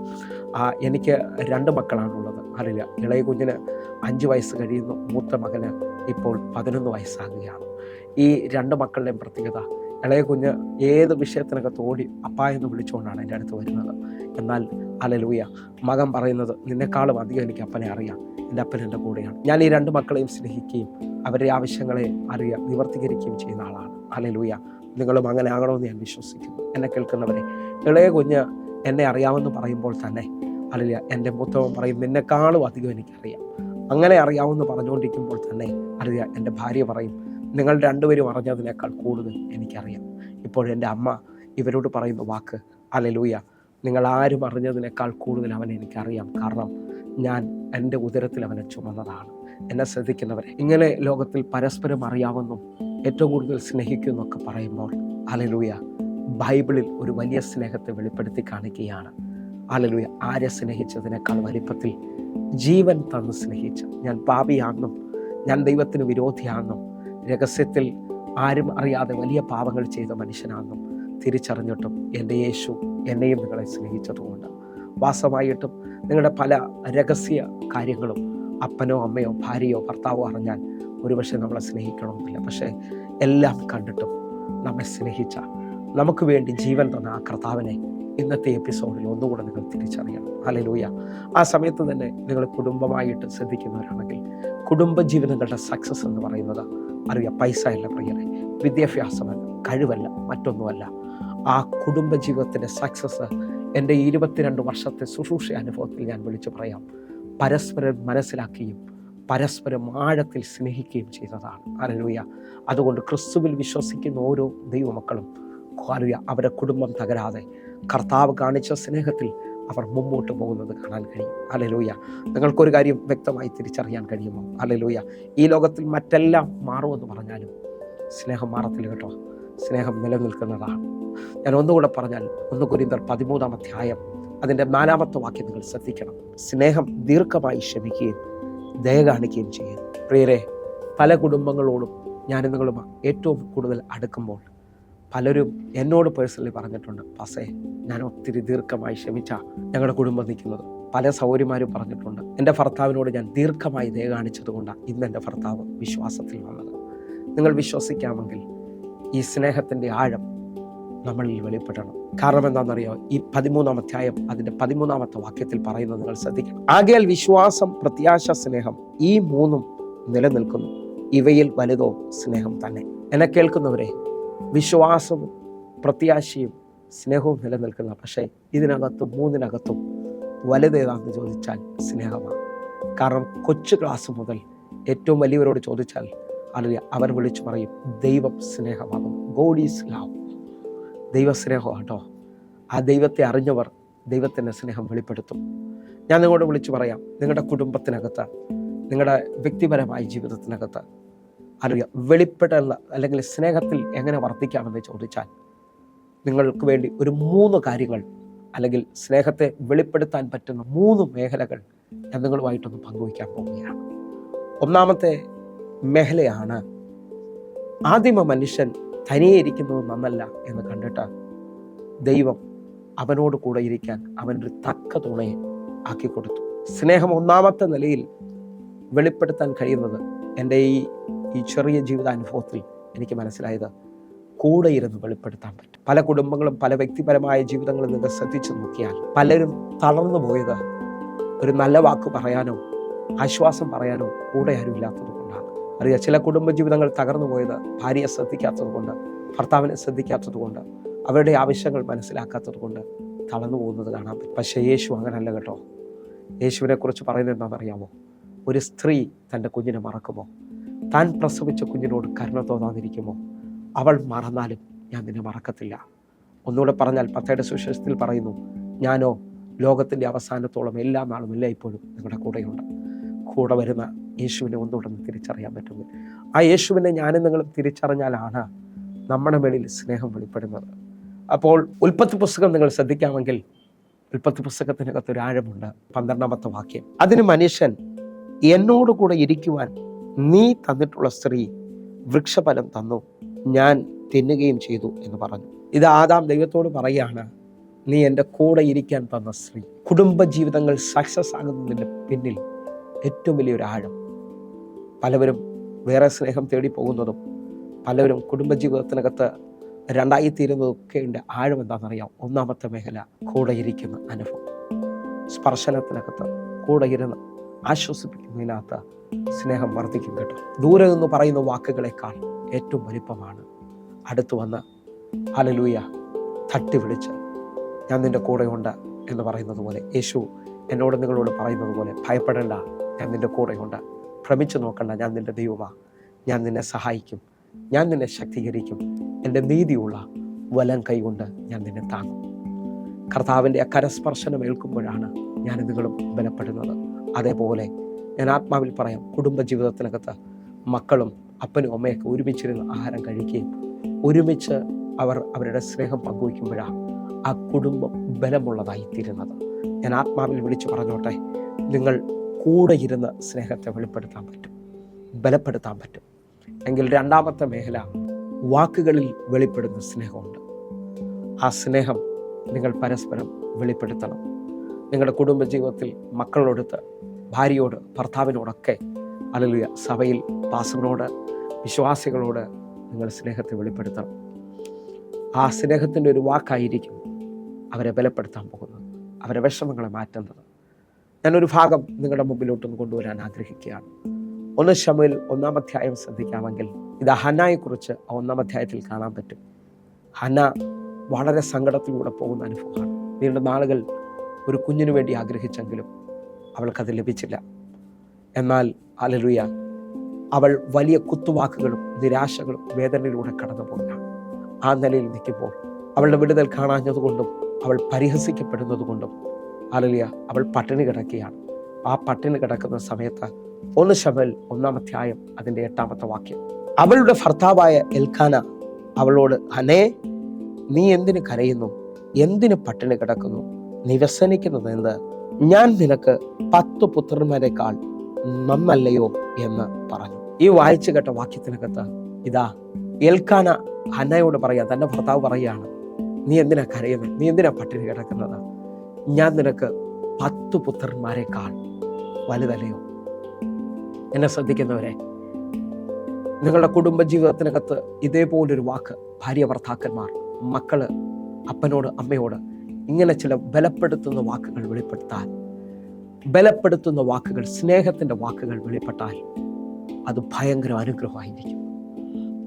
എനിക്ക് 2 മക്കളാണുള്ളത്. ഹല്ലേലൂയ ഇളയ കുഞ്ഞിന് 5 വയസ്സ് കഴിയുന്നു, മൂത്ത മകന് ഇപ്പോൾ 11 വയസ്സാകുകയാണ്. ഈ 2 മക്കളുടെയും പ്രത്യേകത, ഇളയ കുഞ്ഞ് ഏത് വിഷയത്തിനകത്ത് ഓടി അപ്പ എന്ന് വിളിച്ചുകൊണ്ടാണ് എൻ്റെ അടുത്ത് വരുന്നത്. എന്നാൽ ഹല്ലേലൂയ മകൻ പറയുന്നത്, നിന്നെക്കാളും അധികം എനിക്ക് അപ്പനെ അറിയാം, എൻ്റെ അപ്പൻ എൻ്റെ കൂടെയാണ്. ഞാൻ ഈ 2 മക്കളെയും സ്നേഹിക്കുകയും അവരുടെ ആവശ്യങ്ങളെ നിവർത്തീകരിക്കുകയും ചെയ്യുന്ന ആളാണ്. ഹല്ലേലൂയ നിങ്ങളും അങ്ങനെ ആകണമെന്ന് ഞാൻ വിശ്വസിക്കുന്നു. എന്നെ കേൾക്കുന്നവരെ, ഇളയ കുഞ്ഞ് എന്നെ അറിയാമെന്ന് പറയുമ്പോൾ തന്നെ ഹല്ലേലൂയ എൻ്റെ മൂത്തവൻ പറയും, നിന്നെക്കാളും അധികം എനിക്കറിയാം. അങ്ങനെ അറിയാമെന്ന് പറഞ്ഞുകൊണ്ടിരിക്കുമ്പോൾ തന്നെ ഹല്ലേലൂയ എൻ്റെ ഭാര്യ പറയും, നിങ്ങൾ 2 പേരും അറിഞ്ഞതിനേക്കാൾ കൂടുതൽ എനിക്കറിയാം. ഇപ്പോൾ എൻ്റെ അമ്മ ഇവരോട് പറയുന്ന വാക്ക്, ഹല്ലേലൂയ നിങ്ങൾ ആരും അറിഞ്ഞതിനേക്കാൾ കൂടുതൽ അവനെ എനിക്കറിയാം, കാരണം ഞാൻ എൻ്റെ ഉദരത്തിൽ അവനെ ചുമന്നതാണ്. എന്നെ ശ്രദ്ധിക്കുന്നവരെ, ഇങ്ങനെ ലോകത്തിൽ പരസ്പരം അറിയാമെന്നും ഏറ്റവും കൂടുതൽ സ്നേഹിക്കുമെന്നൊക്കെ പറയുമ്പോൾ ഹല്ലേലൂയ ബൈബിളിൽ ഒരു വലിയ സ്നേഹത്തെ വെളിപ്പെടുത്തി കാണിക്കുകയാണ്. ഹല്ലേലൂയ ആരെ സ്നേഹിച്ചതിനേക്കാൾ വലിപ്പത്തിൽ ജീവൻ തന്ന് സ്നേഹിച്ച, ഞാൻ പാപിയാണെന്നും ഞാൻ ദൈവത്തിന് വിരോധിയാണെന്നും രഹസ്യത്തിൽ ആരും അറിയാതെ വലിയ പാപങ്ങൾ ചെയ്ത മനുഷ്യനാണെന്നും തിരിച്ചറിഞ്ഞിട്ടും എൻ്റെ യേശു എന്നെയും നിങ്ങളെ സ്നേഹിച്ചതുകൊണ്ട് വാസമായിട്ടും നിങ്ങളുടെ പല രഹസ്യ കാര്യങ്ങളും അപ്പനോ അമ്മയോ ഭാര്യയോ ഭർത്താവോ അറിഞ്ഞാൽ ഒരുപക്ഷെ നമ്മളെ സ്നേഹിക്കണമെന്നില്ല. പക്ഷേ എല്ലാം കണ്ടിട്ടും നമ്മെ സ്നേഹിച്ച, നമുക്ക് വേണ്ടി ജീവൻ തന്ന ആ കർത്താവിനെ ഇന്നത്തെ എപ്പിസോഡിൽ ഒന്നുകൂടെ നിങ്ങൾ തിരിച്ചറിയണം. ഹല്ലേലൂയ ആ സമയത്ത് തന്നെ നിങ്ങൾ കുടുംബമായിട്ട് ശ്രദ്ധിക്കുന്നവരാണെങ്കിൽ കുടുംബജീവിതങ്ങളുടെ സക്സസ് എന്ന് പറയുന്നത് പൈസ അല്ല പ്രിയരെ, വിദ്യാഭ്യാസമല്ല, കഴിവല്ല, മറ്റൊന്നുമല്ല. ആ കുടുംബജീവിതത്തിൻ്റെ സക്സസ് എൻ്റെ 22 വർഷത്തെ ശുശ്രൂഷ അനുഭവത്തിൽ ഞാൻ വിളിച്ചു പറയാം. പരസ്പരം മനസ്സിലാക്കുകയും പരസ്പരം ആഴത്തിൽ സ്നേഹിക്കുകയും ചെയ്തതാണ്. ഹല്ലേലൂയ അതുകൊണ്ട് ക്രിസ്തുവിൽ വിശ്വസിക്കുന്ന ഓരോ ദൈവമക്കളും ഹല്ലേലൂയ അവരുടെ കുടുംബം തകരാതെ കർത്താവ് കാണിച്ച സ്നേഹത്തിൽ അവർ മുമ്പോട്ട് പോകുന്നത് കാണാൻ കഴിയും. ഹല്ലേലൂയ നിങ്ങൾക്കൊരു കാര്യം വ്യക്തമായി തിരിച്ചറിയാൻ കഴിയുമോ? ഹല്ലേലൂയ ഈ ലോകത്തിൽ മറ്റെല്ലാം മാറുമെന്ന് പറഞ്ഞാലും സ്നേഹം മാറത്തില്ല കേട്ടോ. സ്നേഹം നിലനിൽക്കുന്നതാണ്. ഞാൻ ഒന്നുകൂടെ പറഞ്ഞാൽ 1 കൊരിന്ത്യർ 13-ാം അധ്യായം അതിൻ്റെ 4-ാമത്തെ വാക്യം നിങ്ങൾ ശ്രദ്ധിക്കണം. സ്നേഹം ദീർഘമായി ക്ഷമിക്കുകയും ദയ കാണിക്കുകയും ചെയ്യുന്നു. പ്രിയരെ, പല കുടുംബങ്ങളോടും ഞാൻ നിങ്ങളും ഏറ്റവും കൂടുതൽ അടുക്കുമ്പോൾ പലരും എന്നോട് പേഴ്സണലി പറഞ്ഞിട്ടുണ്ട്, പാസേ ഞാൻ ഒത്തിരി ദീർഘമായി ക്ഷമിച്ച ഞങ്ങളുടെ കുടുംബം നിൽക്കുന്നത്. പല സൗകര്യമാരും പറഞ്ഞിട്ടുണ്ട്, എൻ്റെ ഭർത്താവിനോട് ഞാൻ ദീർഘമായി ദയ കാണിച്ചതുകൊണ്ടാണ് ഇന്ന് എൻ്റെ ഭർത്താവ് വിശ്വാസത്തിൽ വന്നത്. നിങ്ങൾ വിശ്വസിക്കാമെങ്കിൽ ഈ സ്നേഹത്തിൻ്റെ ആഴം നമ്മളിൽ വെളിപ്പെടണം. കാരണം എന്താണെന്നറിയോ, ഈ 13-ാം അധ്യായം അതിൻ്റെ 13-ാമത്തെ വാക്യത്തിൽ പറയുന്നത് നിങ്ങൾ ശ്രദ്ധിക്കണം. ആകയാൽ വിശ്വാസം, പ്രത്യാശ, സ്നേഹം, ഈ മൂന്നും നിലനിൽക്കുന്നു, ഇവയിൽ വലുതോ സ്നേഹം തന്നെ. എന്നെ കേൾക്കുന്നവരെ, വിശ്വാസവും പ്രത്യാശയും സ്നേഹവും നിലനിൽക്കുന്ന, പക്ഷേ മൂന്നിനകത്തും വലുതേതാണെന്ന് ചോദിച്ചാൽ സ്നേഹമാണ്. കാരണം കൊച്ചു ക്ലാസ് മുതൽ ഏറ്റവും വലിയവരോട് ചോദിച്ചാൽ അവർ വിളിച്ചു പറയും, ദൈവം സ്നേഹമാകും. God is love. ദൈവസ്നേഹമാണ് കേട്ടോ. ആ ദൈവത്തെ അറിഞ്ഞവർ ദൈവത്തിൻ്റെ സ്നേഹം വെളിപ്പെടുത്തും. ഞാൻ നിങ്ങളോട് വിളിച്ചു പറയാം, നിങ്ങളുടെ കുടുംബത്തിനകത്ത്, നിങ്ങളുടെ വ്യക്തിപരമായ ജീവിതത്തിനകത്ത് വെളിപ്പെടൽ അല്ലെങ്കിൽ സ്നേഹത്തിൽ എങ്ങനെ വർദ്ധിക്കാമെന്ന് ചോദിച്ചാൽ, നിങ്ങൾക്ക് വേണ്ടി ഒരു 3 കാര്യങ്ങൾ അല്ലെങ്കിൽ സ്നേഹത്തെ വെളിപ്പെടുത്താൻ പറ്റുന്ന 3 മേഖലകൾ ഞാൻ നിങ്ങളുമായിട്ടൊന്ന് പങ്കുവയ്ക്കാൻ പോവുകയാണ്. ഒന്നാമത്തെ മേഖലയാണ്, ആദിമ മനുഷ്യൻ തനിയെ ഇരിക്കുന്നത് നന്നല്ല എന്ന് കണ്ടിട്ട് ദൈവം അവനോട് കൂടെ ഇരിക്കാൻ അവനൊരു തക്ക തുണയെ ആക്കി കൊടുത്തു. സ്നേഹം ഒന്നാമത്തെ നിലയിൽ വെളിപ്പെടുത്താൻ കഴിയുന്നത് എൻ്റെ ഈ ചെറിയ ജീവിതാനുഭവത്തിൽ എനിക്ക് മനസ്സിലായത്, കൂടെ ഇരുന്ന് വെളിപ്പെടുത്താൻ പറ്റും. പല കുടുംബങ്ങളും പല വ്യക്തിപരമായ ജീവിതങ്ങളും നിങ്ങൾ ശ്രദ്ധിച്ചു നോക്കിയാൽ പലരും തളർന്നു പോയത് ഒരു നല്ല വാക്ക് പറയാനോ ആശ്വാസം പറയാനോ കൂടെ ആരും ഇല്ലാത്തത് കൊണ്ടാണ്. അറിയാം, ചില കുടുംബ ജീവിതങ്ങൾ തകർന്നു പോയത് ഭാര്യയെ ശ്രദ്ധിക്കാത്തത് കൊണ്ട്, ഭർത്താവിനെ ശ്രദ്ധിക്കാത്തത് കൊണ്ട്, അവരുടെ ആവശ്യങ്ങൾ മനസ്സിലാക്കാത്തത് കൊണ്ട് തളർന്നു പോകുന്നത് കാണാൻ പറ്റും. പക്ഷേ യേശു അങ്ങനല്ല കേട്ടോ. യേശുവിനെ കുറിച്ച് പറയുന്നത് എന്താണെന്നറിയാമോ? ഒരു സ്ത്രീ തൻ്റെ കുഞ്ഞിനെ മറക്കുമോ? താൻ പ്രസവിച്ച കുഞ്ഞിനോട് കരുണ തോന്നാതിരിക്കുമോ? അവൾ മറന്നാലും ഞാൻ നിന്നെ മറക്കത്തില്ല. ഒന്നുകൂടെ പറഞ്ഞാൽ, മത്തായിയുടെ സുവിശേഷത്തിൽ പറയുന്നു, ഞാനോ ലോകത്തിൻ്റെ അവസാനത്തോളം എല്ലാ നാളും ഇപ്പോഴും നിങ്ങളുടെ കൂടെയുണ്ട്. കൂടെ വരുന്ന യേശുവിനെ ഒന്നുകൂടെ തിരിച്ചറിയാൻ പറ്റുന്നത്. ആ യേശുവിനെ ഞാനും നിങ്ങളും തിരിച്ചറിഞ്ഞാലാണ് നമ്മുടെ മേളിൽ സ്നേഹം വെളിപ്പെടുന്നത്. അപ്പോൾ ഉൽപ്പത്തി പുസ്തകം നിങ്ങൾ ശ്രദ്ധിക്കാമെങ്കിൽ, ഉൽപ്പത്തി പുസ്തകത്തിനകത്ത് ഒരു ആഴമുണ്ട്. 12-ാമത്തെ വാക്യം, അതിന് മനുഷ്യൻ, എന്നോടുകൂടെ ഇരിക്കുവാൻ നീ തന്നിട്ടുള്ള സ്ത്രീ വൃക്ഷഫലം തന്നു, ഞാൻ തിന്നുകയും ചെയ്തു എന്ന് പറഞ്ഞു. ഇത് ആദാം ദൈവത്തോട് പറയുകയാണ്, നീ എൻ്റെ കൂടെ ഇരിക്കാൻ തന്ന സ്ത്രീ. കുടുംബജീവിതങ്ങൾ സക്സസ് ആകുന്നതിൻ്റെ പിന്നിൽ ഏറ്റവും വലിയൊരു ആഴം, പലവരും വേറെ സ്നേഹം തേടി പോകുന്നതും പലവരും കുടുംബജീവിതത്തിനകത്ത് രണ്ടായിത്തീരുന്നതൊക്കെയുണ്ട്. ആഴം എന്താണെന്നറിയാം? ഒന്നാമത്തെ മേഖല, കൂടെ ഇരിക്കുന്ന അനുഭവം. സ്പർശനത്തിനകത്ത് കൂടെ ഇരുന്ന് ആശ്വസിപ്പിക്കുന്നതിനകത്ത് സ്നേഹം വർദ്ധിക്കും കേട്ടോ. ദൂരെ നിന്ന് പറയുന്ന വാക്കുകളെക്കാൾ ഏറ്റവും വലിപ്പമാണ് അടുത്ത് വന്ന് ഹല്ലേലൂയ തട്ടി വിളിച്ച് ഞാൻ നിൻ്റെ കൂടെയുണ്ട് എന്ന് പറയുന്നത് പോലെ, യേശു എന്നോട് നിങ്ങളോട് പറയുന്നത് പോലെ, ഭയപ്പെടേണ്ട, ഞാൻ നിൻ്റെ കൂടെയുണ്ട്, ഭ്രമിച്ചു നോക്കണ്ട, ഞാൻ നിൻ്റെ ദൈവമാണ്, ഞാൻ നിന്നെ സഹായിക്കും, ഞാൻ നിന്നെ ശക്തീകരിക്കും, എൻ്റെ നീതിയുള്ള വലം കൈകൊണ്ട് ഞാൻ നിന്നെ താങ്ങും. കർത്താവിൻ്റെ ആ കരസ്പർശനം ഏൽക്കുമ്പോഴാണ് ഞാൻ നിങ്ങളും ബലപ്പെടുന്നത്. അതേപോലെ ഞാൻ ആത്മാവിൽ പറയാം, കുടുംബജീവിതത്തിനകത്ത് മക്കളും അപ്പനും അമ്മയൊക്കെ ഒരുമിച്ചിരുന്ന് ആഹാരം കഴിക്കുകയും ഒരുമിച്ച് അവരുടെ സ്നേഹം പങ്കുവയ്ക്കുമ്പോഴാണ് ആ കുടുംബം ബലമുള്ളതായിത്തീരുന്നത്. ഞാൻ ആത്മാവിൽ വിളിച്ചു പറഞ്ഞോട്ടെ, നിങ്ങൾ കൂടെ ഇരുന്ന് സ്നേഹത്തെ വെളിപ്പെടുത്താൻ പറ്റും, ബലപ്പെടുത്താൻ പറ്റും. എങ്കിൽ രണ്ടാമത്തെ മേഖല, വാക്കുകളിൽ വെളിപ്പെടുന്ന സ്നേഹമുണ്ട്. ആ സ്നേഹം നിങ്ങൾ പരസ്പരം വെളിപ്പെടുത്തണം. നിങ്ങളുടെ കുടുംബജീവിതത്തിൽ മക്കളോടൊത്ത്, ഭാര്യയോട്, ഭർത്താവിനോടൊക്കെ, ഹല്ലേലൂയ, സഭയിൽ പാസ്റ്ററിനോട്, വിശ്വാസികളോട് നിങ്ങൾ സ്നേഹത്തെ വെളിപ്പെടുത്തണം. ആ സ്നേഹത്തിൻ്റെ ഒരു വാക്കായിരിക്കും അവരെ ബലപ്പെടുത്താൻ പോകുന്നത്, അവരെ വിഷമങ്ങളെ മാറ്റുന്നത്. ഞാനൊരു ഭാഗം നിങ്ങളുടെ മുമ്പിലോട്ടൊന്ന് കൊണ്ടുവരാൻ ആഗ്രഹിക്കുകയാണ്. 1 ശമൂവേൽ 1-ാം അധ്യായം ശ്രദ്ധിക്കാമെങ്കിൽ, ഇത് ഹന്നായെക്കുറിച്ച് 1-ാം അധ്യായത്തിൽ കാണാൻ പറ്റും. ഹന്ന വളരെ സങ്കടത്തിലൂടെ പോകുന്ന അനുഭവമാണ്. നീണ്ട നാളുകൾ ഒരു കുഞ്ഞിനു വേണ്ടി ആഗ്രഹിച്ചെങ്കിലും അവൾക്കത് ലഭിച്ചില്ല. എന്നാൽ ഹല്ലേലൂയ, അവൾ വലിയ കുത്തുവാക്കുകളും നിരാശകളും വേദനയിലൂടെ കടന്നു പോവുകയാണ്. ആ നിലയിൽ നിൽക്കുമ്പോൾ അവളുടെ വിടുതൽ കാണാഞ്ഞതുകൊണ്ടും അവൾ പരിഹസിക്കപ്പെടുന്നതുകൊണ്ടും ഹല്ലേലൂയ, അവൾ പട്ടിണി കിടക്കുകയാണ്. ആ പട്ടിണി കിടക്കുന്ന സമയത്ത് 1 ശമൂവേൽ 1-ാം അധ്യായം അതിൻ്റെ 8-ാമത്തെ വാക്യം, അവളുടെ ഭർത്താവായ എൽക്കാന അവളോട്, ഹനേ, നീ എന്തിന് കരയുന്നു? എന്തിന് പട്ടിണി കിടക്കുന്നു? നീ വ്യസനിക്കുന്നത് എന്ത്? ഞാൻ നിനക്ക് 10 പുത്രന്മാരെക്കാൾ നന്നല്ലയോ എന്ന് പറഞ്ഞു. ഈ വായിച്ചു കേട്ട വാക്യത്തിനകത്ത് ഇതാ എൽക്കാന ഹന്നയോട് പറയാം, തൻ്റെ ഭർത്താവ് പറയുകയാണ്, നീ എന്തിനാ കരയുന്നത്, നീ എന്തിനാ പട്ടിണി കിടക്കുന്നത്, ഞാൻ നിനക്ക് 10 പുത്രന്മാരെക്കാൾ വലുതല്ലയോ? എന്നെ ശ്രദ്ധിക്കുന്നവരെ, നിങ്ങളുടെ കുടുംബജീവിതത്തിനകത്ത് ഇതേപോലൊരു വാക്ക് ഭാര്യ ഭർത്താക്കന്മാർ, മക്കള് അപ്പനോട് അമ്മയോട് ഇങ്ങനെ ചില ബലപ്പെടുത്തുന്ന വാക്കുകൾ വെളിപ്പെടുത്താൻ, ബലപ്പെടുത്തുന്ന വാക്കുകൾ, സ്നേഹത്തിൻ്റെ വാക്കുകൾ വെളിപ്പെട്ടാൽ അത് ഭയങ്കര അനുഗ്രഹമായിരിക്കും.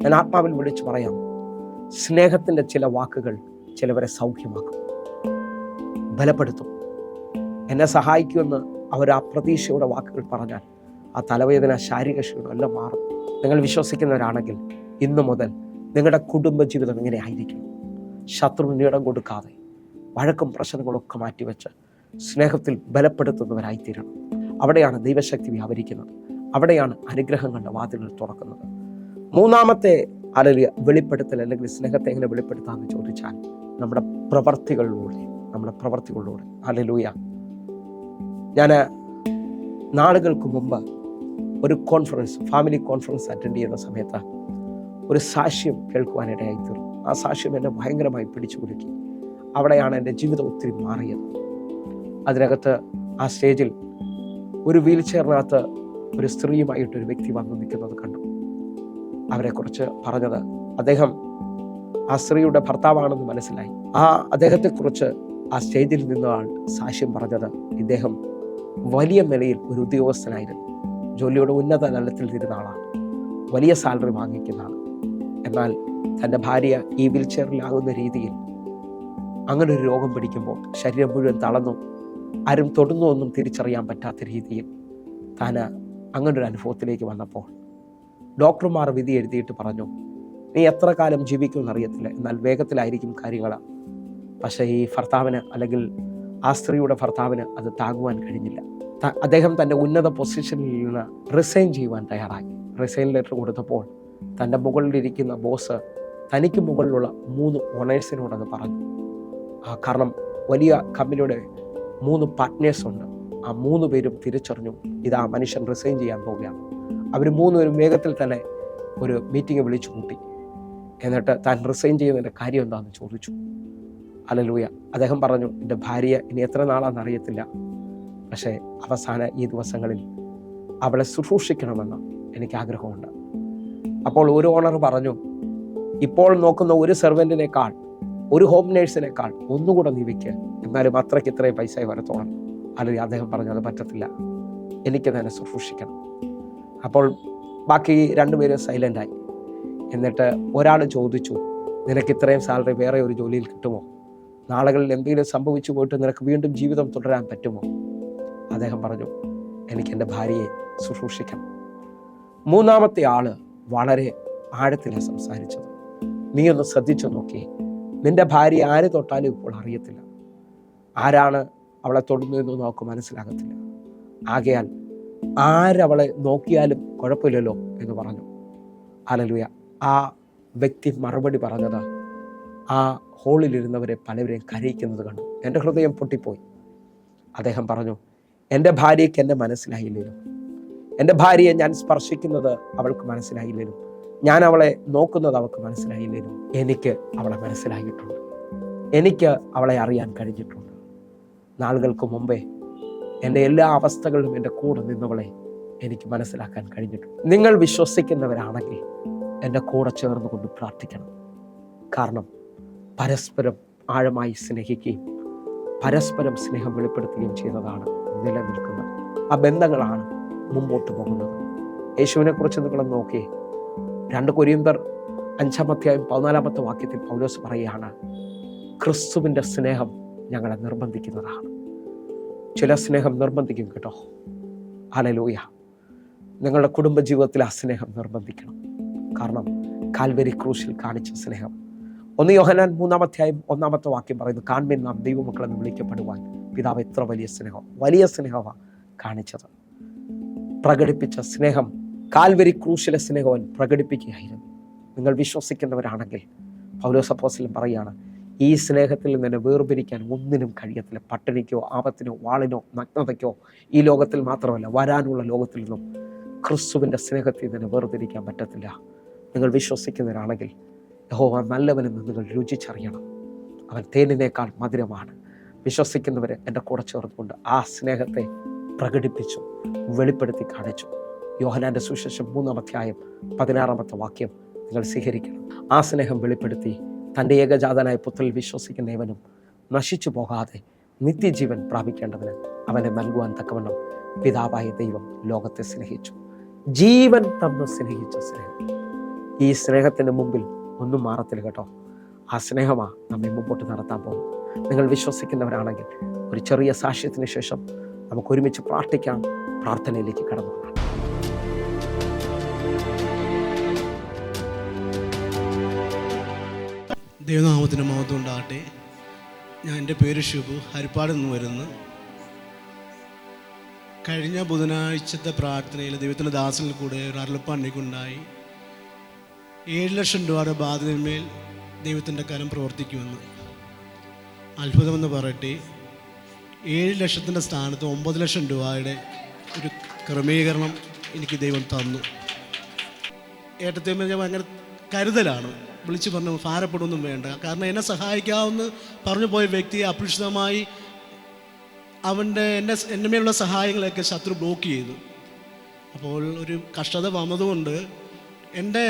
ഞാൻ ആത്മാവിൽ വിളിച്ച് പറയാം, സ്നേഹത്തിൻ്റെ ചില വാക്കുകൾ ചിലവരെ സൗഖ്യമാക്കും, ബലപ്പെടുത്തും. എന്നെ സഹായിക്കുമെന്ന് അവർ ആ പ്രതീക്ഷയുടെ വാക്കുകൾ പറഞ്ഞാൽ ആ തലവേദന, ശാരീരിക ക്ഷീണം എല്ലാം മാറും. നിങ്ങൾ വിശ്വസിക്കുന്നവരാണെങ്കിൽ ഇന്നു മുതൽ നിങ്ങളുടെ കുടുംബജീവിതം ഇങ്ങനെ ആയിരിക്കണം. ശത്രുവിന് ഇടം കൊടുക്കാതെ വഴക്കും പ്രശ്നങ്ങളൊക്കെ മാറ്റിവെച്ച് സ്നേഹത്തിൽ ബലപ്പെടുത്തുന്നവരായിത്തീരണം. അവിടെയാണ് ദൈവശക്തി വ്യാപരിക്കുന്നത്. അവിടെയാണ് അനുഗ്രഹങ്ങളുടെ വാതിലുകൾ തുറക്കുന്നത്. മൂന്നാമത്തെ വെളിപ്പെടുത്തൽ അല്ലെങ്കിൽ സ്നേഹത്തെ എങ്ങനെ വെളിപ്പെടുത്താമെന്ന് ചോദിച്ചാൽ നമ്മുടെ പ്രവർത്തികളിലൂടെ. ഹല്ലേലൂയ. ഞാൻ നാളുകൾക്ക് മുമ്പ് ഒരു ഫാമിലി കോൺഫറൻസ് അറ്റൻഡ് ചെയ്യുന്ന സമയത്ത് ഒരു സാക്ഷ്യം കേൾക്കുവാനിടയായി തീർന്നു. ആ സാക്ഷ്യം എന്നെ ഭയങ്കരമായി പിടിച്ചു കുലുക്കി. അവിടെയാണ് എൻ്റെ ജീവിതം ഒത്തിരി മാറിയത്. അതിനകത്ത് ആ സ്റ്റേജിൽ ഒരു വീൽ ചെയറിനകത്ത് ഒരു സ്ത്രീയുമായിട്ടൊരു വ്യക്തി വന്നു നിൽക്കുന്നത് കണ്ടു. അവരെക്കുറിച്ച് പറഞ്ഞത് അദ്ദേഹം ആ സ്ത്രീയുടെ ഭർത്താവാണെന്ന് മനസ്സിലായി. അദ്ദേഹത്തെക്കുറിച്ച് ആ സ്റ്റേജിൽ നിന്ന ആൾ സാക്ഷ്യം പറഞ്ഞത്, ഇദ്ദേഹം വലിയ നിലയിൽ ഒരു ഉദ്യോഗസ്ഥനായിരുന്നു, ജോലിയുടെ ഉന്നത തലത്തിൽ ഇരുന്ന ആളാണ്, വലിയ സാലറി വാങ്ങിക്കുന്നതാണ്. എന്നാൽ തൻ്റെ ഭാര്യ ഈ വീൽ ചെയറിലാകുന്ന രീതിയിൽ അങ്ങനെ ഒരു രോഗം പിടിക്കുമ്പോൾ ശരീരം മുഴുവൻ തളർന്നു, ആരും തൊടുന്നു ഒന്നും തിരിച്ചറിയാൻ പറ്റാത്ത രീതിയിൽ താൻ അങ്ങനൊരു അനുഭവത്തിലേക്ക് വന്നപ്പോൾ ഡോക്ടർമാർ വിധി എഴുതിയിട്ട് പറഞ്ഞു, നീ എത്ര കാലം ജീവിക്കുമെന്ന് അറിയത്തില്ല, എന്നാൽ വേഗത്തിലായിരിക്കും കാര്യങ്ങൾ. പക്ഷേ ഈ ഭർത്താവിന്, അല്ലെങ്കിൽ ആ സ്ത്രീയുടെ ഭർത്താവിന് അത് താങ്ങുവാൻ കഴിഞ്ഞില്ല. അദ്ദേഹം തൻ്റെ ഉന്നത പൊസിഷനിൽ നിന്ന് റിസൈൻ ചെയ്യുവാൻ തയ്യാറായി. റിസൈൻ ലെറ്റർ കൊടുത്തപ്പോൾ തൻ്റെ മുകളിലിരിക്കുന്ന ബോസ് തനിക്ക് മുകളിലുള്ള 3 ഓണേഴ്സിനോടത് പറഞ്ഞു. കാരണം വലിയ കമ്പനിയുടെ 3 പാർട്ട്നേഴ്സ് ഉണ്ട്. ആ 3 പേരും തിരിച്ചറിഞ്ഞു, ഇതാ മനുഷ്യൻ റിസൈൻ ചെയ്യാൻ പോവുകയാണ്. അവർ 3 പേരും വേഗത്തിൽ തന്നെ ഒരു മീറ്റിംഗ് വിളിച്ചു കൂട്ടി. എന്നിട്ട് താൻ റിസൈൻ ചെയ്യുന്നതിൻ്റെ കാര്യം എന്താണെന്ന് ചോദിച്ചു. ഹല്ലേലൂയ. അദ്ദേഹം പറഞ്ഞു, എൻ്റെ ഭാര്യ ഇനി എത്ര നാളാണെന്ന് അറിയത്തില്ല, പക്ഷേ അവസാന ഈ ദിവസങ്ങളിൽ അവളെ ശുശ്രൂഷിക്കണമെന്ന് എനിക്ക് ആഗ്രഹമുണ്ട്. അപ്പോൾ ഒരു ഓണർ പറഞ്ഞു, ഇപ്പോൾ നോക്കുന്ന ഒരു സെർവൻറ്റിനേക്കാൾ, ഒരു ഹോം നേഴ്സിനേക്കാൾ ഒന്നുകൂടെ നീ വയ്ക്ക്, എന്നാലും അത്രയ്ക്ക് ഇത്രയും പൈസ വരത്തോളം. അല്ലെങ്കിൽ അദ്ദേഹം പറഞ്ഞു, അത് പറ്റത്തില്ല, എനിക്ക് തന്നെ ശുശ്രൂഷിക്കണം. അപ്പോൾ ബാക്കി 2 പേരും സൈലൻ്റായി. എന്നിട്ട് ഒരാൾ ചോദിച്ചു, നിനക്ക് ഇത്രയും സാലറി വേറെ ഒരു ജോലിയിൽ കിട്ടുമോ? നാളുകളിൽ എന്തെങ്കിലും സംഭവിച്ചു പോയിട്ട് നിനക്ക് വീണ്ടും ജീവിതം തുടരാൻ പറ്റുമോ? അദ്ദേഹം പറഞ്ഞു, എനിക്ക് എൻ്റെ ഭാര്യയെ ശുശ്രൂഷിക്കണം. മൂന്നാമത്തെ ആള് വളരെ ആഴത്തിലാണ് സംസാരിച്ചത്. നീ ഒന്ന് ശ്രദ്ധിച്ചു നോക്കിയേ, നിന്റെ ഭാര്യ ആര് തൊട്ടാലും ഇപ്പോൾ അറിയത്തില്ല, ആരാണ് അവളെ തൊടുന്നു എന്ന് നമുക്ക് മനസ്സിലാകത്തില്ല. ആകയാൽ ആരവളെ നോക്കിയാലും കുഴപ്പമില്ലല്ലോ എന്ന് പറഞ്ഞു. ഹല്ലേലൂയ. ആ വ്യക്തി മറുപടി പറഞ്ഞത്, ആ ഹോളിലിരുന്നവരെ പലവരെയും കരയിക്കുന്നത് കണ്ടു. എൻ്റെ ഹൃദയം പൊട്ടിപ്പോയി. അദ്ദേഹം പറഞ്ഞു, എൻ്റെ ഭാര്യയ്ക്ക് എന്നെ മനസ്സിലായില്ലേലും, എൻ്റെ ഭാര്യയെ ഞാൻ സ്പർശിക്കുന്നത് അവൾക്ക് മനസ്സിലായില്ലേലും, ഞാൻ അവളെ നോക്കുന്നത് അവൾക്ക് മനസ്സിലായില്ലേലും, എനിക്ക് അവളെ മനസ്സിലായിട്ടുണ്ട്, എനിക്ക് അവളെ അറിയാൻ കഴിഞ്ഞിട്ടുണ്ട്. നാളുകൾക്ക് മുമ്പേ എൻ്റെ എല്ലാ അവസ്ഥകളിലും എൻ്റെ കൂടെ നിന്നവളെ എനിക്ക് മനസ്സിലാക്കാൻ കഴിഞ്ഞിട്ടുണ്ട്. നിങ്ങൾ വിശ്വസിക്കുന്നവരാണെങ്കിൽ എൻ്റെ കൂടെ ചേർന്നുകൊണ്ട് പ്രാർത്ഥിക്കണം. കാരണം പരസ്പരം ആഴമായി സ്നേഹിക്കുകയും പരസ്പരം സ്നേഹം വെളിപ്പെടുത്തുകയും ചെയ്യുന്നതാണ് നിലനിൽക്കുന്നത്. ആ ബന്ധങ്ങളാണ് മുമ്പോട്ട് പോകുന്നത്. യേശുവിനെ കുറിച്ച് നിങ്ങൾ നോക്കിയേ. 2 കൊരിന്ത്യർ 5:14 പൗലോസ് പറയുകയാണ്, ക്രിസ്തുവിൻ്റെ സ്നേഹം ഞങ്ങളെ നിർബന്ധിക്കുന്നതാണ്. ചില സ്നേഹം നിർബന്ധിക്കും കേട്ടോ. ഹല്ലേലൂയ. നിങ്ങളുടെ കുടുംബജീവിതത്തിൽ ആ സ്നേഹം നിർബന്ധിക്കണം. കാരണം കാൽവരി ക്രൂശിൽ കാണിച്ച സ്നേഹം. 1 യോഹന്നാൻ 3:1 പറയുന്നു, കാൺമേൻ നാം ദൈവമക്കളെന്ന് വിളിക്കപ്പെടുവാൻ പിതാവ് എത്ര വലിയ സ്നേഹമാണ് കാണിച്ചത്. പ്രകടിപ്പിച്ച സ്നേഹം, കാൽവരി ക്രൂശിലെ സ്നേഹം അവൻ പ്രകടിപ്പിക്കുകയായിരുന്നു. നിങ്ങൾ വിശ്വസിക്കുന്നവരാണെങ്കിൽ പൗലോസ് അപ്പോസ്തലൻ പറയുകയാണ്, ഈ സ്നേഹത്തിൽ നിന്ന് വേർപിരിക്കാൻ ഒന്നിനും കഴിയത്തില്ല. പട്ടിണിക്കോ ആപത്തിനോ വാളിനോ നഗ്നതയ്ക്കോ ഈ ലോകത്തിൽ മാത്രമല്ല വരാനുള്ള ലോകത്തിൽ നിന്നും ക്രിസ്തുവിൻ്റെ സ്നേഹത്തിൽ നിന്ന് വേർതിരിക്കാൻ പറ്റത്തില്ല. നിങ്ങൾ വിശ്വസിക്കുന്നവരാണെങ്കിൽ യഹോവ നല്ലവനെന്ന് നിങ്ങൾ രുചിച്ചറിയണം. അവൻ തേനിനേക്കാൾ മധുരമാണ്. വിശ്വസിക്കുന്നവർ എൻ്റെ കൂടെ ചേർന്നുകൊണ്ട് ആ സ്നേഹത്തെ പ്രകടിപ്പിച്ചു, വെളിപ്പെടുത്തി കാണിച്ചു. യോഹന്നാൻ്റെ സുവിശേഷം 3-ാം അധ്യായം 16-ാമത്തെ വാക്യം നിങ്ങൾ സ്വീകരിക്കണം. ആ സ്നേഹം വെളിപ്പെടുത്തി തൻ്റെ ഏകജാതനായ പുത്രനിൽ വിശ്വസിക്കുന്ന ഏവനും നശിച്ചു പോകാതെ നിത്യജീവൻ പ്രാപിക്കേണ്ടതിന് അവനെ നൽകുവാൻ തക്കവണ്ണം പിതാവായ ദൈവം ലോകത്തെ സ്നേഹിച്ചു. ജീവൻ തന്ന് സ്നേഹിച്ച സ്നേഹം. ഈ സ്നേഹത്തിന് മുമ്പിൽ ഒന്നും മാറത്തില്ല കേട്ടോ. ആ സ്നേഹമാണ് നമ്മെ മുമ്പോട്ട് നടത്താൻ പോകും. നിങ്ങൾ വിശ്വസിക്കുന്നവരാണെങ്കിൽ ഒരു ചെറിയ സാക്ഷ്യത്തിന് ശേഷം നമുക്ക് ഒരുമിച്ച് പ്രാർത്ഥിക്കാം. പ്രാർത്ഥനയിലേക്ക് കടന്നു പോകാം. ദൈവനാമത്തിന് മഹത്വം ഉണ്ടാകട്ടെ. എൻ്റെ പേര് ഷിബു, ഹരിപ്പാട് നിന്ന് വരുന്നു. കഴിഞ്ഞ ബുധനാഴ്ചത്തെ പ്രാർത്ഥനയിൽ ദൈവത്തിൻ്റെ ദാസനിൽ കൂടെ ഒരു അരുളപ്പാടിക്കുണ്ടായി. 7 ലക്ഷം രൂപയുടെ ബാധ്യതന്മേൽ ദൈവത്തിൻ്റെ കരം പ്രവർത്തിക്കുമെന്ന്. അത്ഭുതമെന്ന് പറയട്ടെ, 7 ലക്ഷത്തിൻ്റെ സ്ഥാനത്ത് 9 ലക്ഷം രൂപയുടെ ഒരു ക്രമീകരണം എനിക്ക് ദൈവം തന്നു. ഏറ്റവും ഞാൻ ഭയങ്കര കരുതലാണ്. വിളിച്ച് പറഞ്ഞു ഭാരപ്പെടുമൊന്നും വേണ്ട. കാരണം എന്നെ സഹായിക്കാമെന്ന് പറഞ്ഞു പോയ വ്യക്തിയെ അപ്രതീക്ഷിതമായി എൻ്റെ മേലുള്ള സഹായങ്ങളൊക്കെ ശത്രു ബ്ലോക്ക് ചെയ്തു. അപ്പോൾ ഒരു കഷ്ടത വന്നതുകൊണ്ട് എൻ്റെ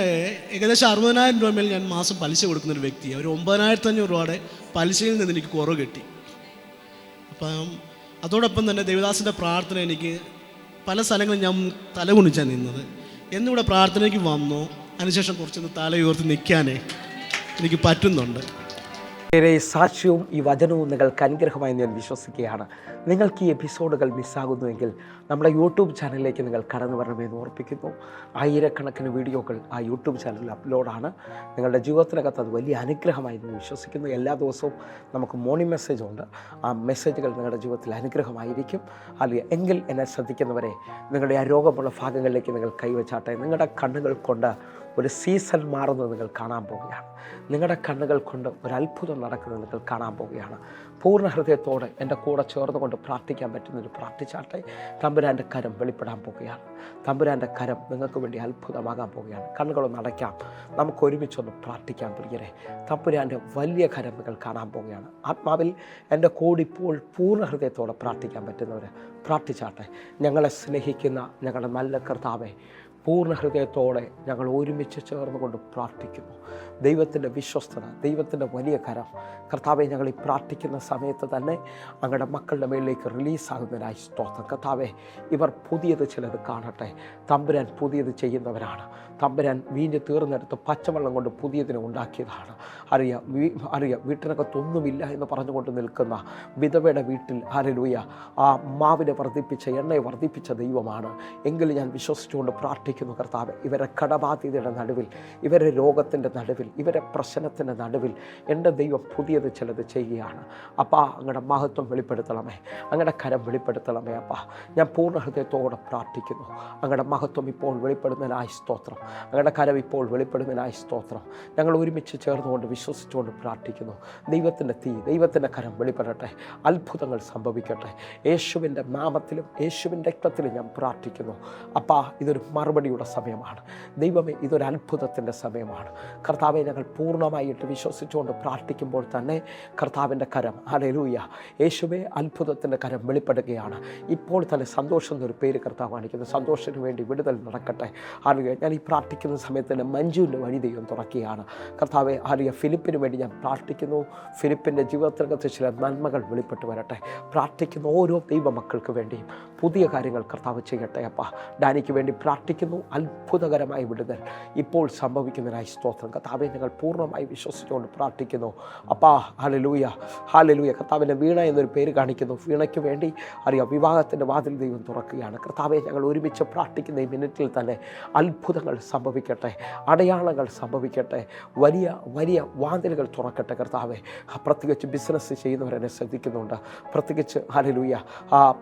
ഏകദേശം 60,000 രൂപ മേൽ ഞാൻ മാസം പലിശ കൊടുക്കുന്നൊരു വ്യക്തിയാണ്. ഒരു 9,500 രൂപയുടെ പലിശയിൽ നിന്ന് എനിക്ക് കുറവ് കിട്ടി. അപ്പം അതോടൊപ്പം തന്നെ ദേവദാസിൻ്റെ പ്രാർത്ഥന എനിക്ക് പല സ്ഥലങ്ങളിൽ ഞാൻ തലകുണിച്ചാണ് നിന്നത്. എന്നിവിടെ പ്രാർത്ഥനയ്ക്ക് വന്നു. അതിനുശേഷം കുറച്ചൊന്ന് തലയുയർത്തി നിൽക്കാനേ എനിക്ക് പറ്റുന്നുണ്ട്. ഈ സാക്ഷ്യവും ഈ വചനവും നിങ്ങൾക്ക് അനുഗ്രഹമായി ഞാൻ വിശ്വസിക്കുകയാണ്. നിങ്ങൾക്ക് ഈ എപ്പിസോഡുകൾ മിസ്സാകുന്നുവെങ്കിൽ നമ്മുടെ യൂട്യൂബ് ചാനലിലേക്ക് നിങ്ങൾ കടന്നു വരണമെന്ന് ഓർപ്പിക്കുന്നു. ആയിരക്കണക്കിന് വീഡിയോകൾ ആ യൂട്യൂബ് ചാനലിൽ അപ്ലോഡാണ്. നിങ്ങളുടെ ജീവിതത്തിനകത്ത് അത് വലിയ അനുഗ്രഹമായി ഞാൻ വിശ്വസിക്കുന്നു. എല്ലാ ദിവസവും നമുക്ക് മോർണിംഗ് മെസ്സേജ് ഉണ്ട്. ആ മെസ്സേജുകൾ നിങ്ങളുടെ ജീവിതത്തിൽ അനുഗ്രഹമായിരിക്കും. അല്ലെങ്കിൽ എങ്കിൽ എന്നെ ശ്രദ്ധിക്കുന്നവരെ, നിങ്ങളുടെ ആ രോഗമുള്ള ഭാഗങ്ങളിലേക്ക് നിങ്ങൾ കൈവച്ചാട്ടെ. നിങ്ങളുടെ കണ്ണുകൾ കൊണ്ട് ഒരു സീസൺ മാറുന്നത് നിങ്ങൾ കാണാൻ പോവുകയാണ്. നിങ്ങളുടെ കണ്ണുകൾ കൊണ്ട് ഒരു അത്ഭുതം നടക്കുന്നത് നിങ്ങൾ കാണാൻ പോവുകയാണ്. പൂർണ്ണ ഹൃദയത്തോടെ എൻ്റെ കൂടെ ചേർന്നുകൊണ്ട് പ്രാർത്ഥിക്കാൻ പറ്റുന്നൊരു പ്രാർത്ഥിച്ചാട്ടെ. തമ്പുരാൻ്റെ കരം വെളിപ്പെടാൻ പോവുകയാണ്. തമ്പുരാൻ്റെ കരം നിങ്ങൾക്ക് വേണ്ടി അത്ഭുതമാകാൻ പോവുകയാണ്. കണ്ണുകളൊന്ന് അടയ്ക്കാം, നമുക്ക് ഒരുമിച്ചൊന്ന് പ്രാർത്ഥിക്കാൻ പ്രിയരെ. തമ്പുരാൻ്റെ വലിയ കരം നിങ്ങൾ കാണാൻ പോവുകയാണ്. ആത്മാവിൽ എൻ്റെ കൂടിപ്പോൾ പൂർണ്ണ ഹൃദയത്തോടെ പ്രാർത്ഥിക്കാൻ പറ്റുന്നവർ പ്രാർത്ഥിച്ചാട്ടെ. ഞങ്ങളെ സ്നേഹിക്കുന്ന ഞങ്ങളുടെ നല്ല കർത്താവേ, പൂർണ്ണ ഹൃദയത്തോടെ ഞങ്ങൾ ഒരുമിച്ച് ചേർന്നുകൊണ്ട് പ്രാർത്ഥിക്കുന്നു. ദൈവത്തിൻ്റെ വിശ്വസ്തത, ദൈവത്തിൻ്റെ വലിയ കരം കർത്താവെ, ഞങ്ങൾ ഈ പ്രാർത്ഥിക്കുന്ന സമയത്ത് തന്നെ അങ്ങയുടെ മക്കളുടെ മേളിലേക്ക് റിലീസാകുന്നതിനായി സ്തോത്രം. കർത്താവെ, ഇവർ പുതിയത് ചിലത് കാണട്ടെ. തമ്പുരാൻ പുതിയത് ചെയ്യുന്നവരാണ്. തമ്പുരാൻ വീഞ്ഞ് തീർന്നെടുത്ത് പച്ചവെള്ളം കൊണ്ട് പുതിയതിനെ ഉണ്ടാക്കിയതാണ്. അറിയാം വീട്ടിനകത്തൊന്നുമില്ല എന്ന് പറഞ്ഞുകൊണ്ട് നിൽക്കുന്ന വിധവയുടെ വീട്ടിൽ ഹല്ലേലൂയ ആ മാവിനെ വർദ്ധിപ്പിച്ച, എണ്ണയെ വർദ്ധിപ്പിച്ച ദൈവമാണ്. എങ്കിലും ഞാൻ വിശ്വസിച്ചുകൊണ്ട് പ്രാർത്ഥിക്കുന്നു കർത്താവെ, ഇവരെ കടബാധ്യതയുടെ നടുവിൽ, ഇവരെ രോഗത്തിൻ്റെ നടുവിൽ, ഇവരെ പ്രശ്നത്തിൻ്റെ നടുവിൽ എൻ്റെ ദൈവം പുതിയത് ചിലത് ചെയ്യുകയാണ്. അപ്പാ, അങ്ങയുടെ മഹത്വം വെളിപ്പെടുത്തണമേ, അങ്ങയുടെ കരം വെളിപ്പെടുത്തണമേ. അപ്പാ, ഞാൻ പൂർണ്ണ ഹൃദയത്തോടെ പ്രാർത്ഥിക്കുന്നു. അങ്ങയുടെ മഹത്വം ഇപ്പോൾ വെളിപ്പെടുന്നതിനായി സ്തോത്രം. അങ്ങയുടെ കരം ഇപ്പോൾ വെളിപ്പെടുന്നതിനായി സ്തോത്രം. ഞങ്ങൾ ഒരുമിച്ച് ചേർന്നുകൊണ്ട് വിശ്വസിച്ചുകൊണ്ട് പ്രാർത്ഥിക്കുന്നു. ദൈവത്തിൻ്റെ തീ, ദൈവത്തിൻ്റെ കരം വെളിപ്പെടട്ടെ. അത്ഭുതങ്ങൾ സംഭവിക്കട്ടെ. യേശുവിൻ്റെ നാമത്തിലും യേശുവിൻ്റെ രക്തത്തിലും ഞാൻ പ്രാർത്ഥിക്കുന്നു. അപ്പാ, ഇതൊരു മറുപടിയുടെ സമയമാണ്. ദൈവമേ, ഇതൊരു അത്ഭുതത്തിൻ്റെ സമയമാണ്. കർത്താവെ, ഞങ്ങൾ പൂർണ്ണമായിട്ട് വിശ്വസിച്ചുകൊണ്ട് പ്രാർത്ഥിക്കുമ്പോൾ തന്നെ കർത്താവിൻ്റെ കരം, ഹല്ലേലൂയ, യേശുവേ, അത്ഭുതത്തിൻ്റെ കരം വെളിപ്പെടുകയാണ്. ഇപ്പോൾ തന്നെ സന്തോഷം എന്നൊരു പേര് കർത്താവ് കാണിക്കുന്നു. സന്തോഷത്തിന് വേണ്ടി വിടുതൽ നടക്കട്ടെ. ഹല്ലേലൂയ. ഞാൻ ഈ പ്രാർത്ഥിക്കുന്ന സമയത്ത് തന്നെ മഞ്ജുവിൻ്റെ വഴി ദൈവം തുറക്കുകയാണ്. കർത്താവെ, ഹല്ലേലൂയ, ഫിലിപ്പിന് വേണ്ടി ഞാൻ പ്രാർത്ഥിക്കുന്നു. ഫിലിപ്പിൻ്റെ ജീവിതത്തിനകത്ത് ചില നന്മകൾ വെളിപ്പെട്ട് വരട്ടെ. പ്രാർത്ഥിക്കുന്ന ഓരോ ദൈവ മക്കൾക്ക് വേണ്ടിയും പുതിയ കാര്യങ്ങൾ കർത്താവ് ചെയ്യട്ടെ. അപ്പാ, ഡാനിക്ക് വേണ്ടി പ്രാർത്ഥിക്കുന്നു. അത്ഭുതകരമായ വിടുതൽ ഇപ്പോൾ സംഭവിക്കുന്നതിനായി സ്തോത്രം. കർത്താവെ, ഞങ്ങൾ പൂർണ്ണമായി വിശ്വസിച്ചുകൊണ്ട് പ്രാർത്ഥിക്കുന്നു. അപ്പാ, ഹല്ലേലൂയ, ഹല്ലേലൂയ. കർത്താവിൻ്റെ വീണ എന്നൊരു പേര് കാണിക്കുന്നു. വീണയ്ക്ക് വേണ്ടി വിവാഹത്തിൻ്റെ വാതിൽ ദൈവം തുറക്കുകയാണ്. കർത്താവെ, ഞങ്ങൾ ഒരുമിച്ച് പ്രാർത്ഥിക്കുന്ന ഈ മിനിറ്റിൽ തന്നെ അത്ഭുതങ്ങൾ സംഭവിക്കട്ടെ, അടയാളങ്ങൾ സംഭവിക്കട്ടെ, വലിയ വലിയ വാതിലുകൾ തുറക്കട്ടെ. കർത്താവെ, പ്രത്യേകിച്ച് ബിസിനസ് ചെയ്യുന്നവരെന്നെ ശ്രദ്ധിക്കുന്നുണ്ട്. പ്രത്യേകിച്ച് ഹല്ലേലൂയ,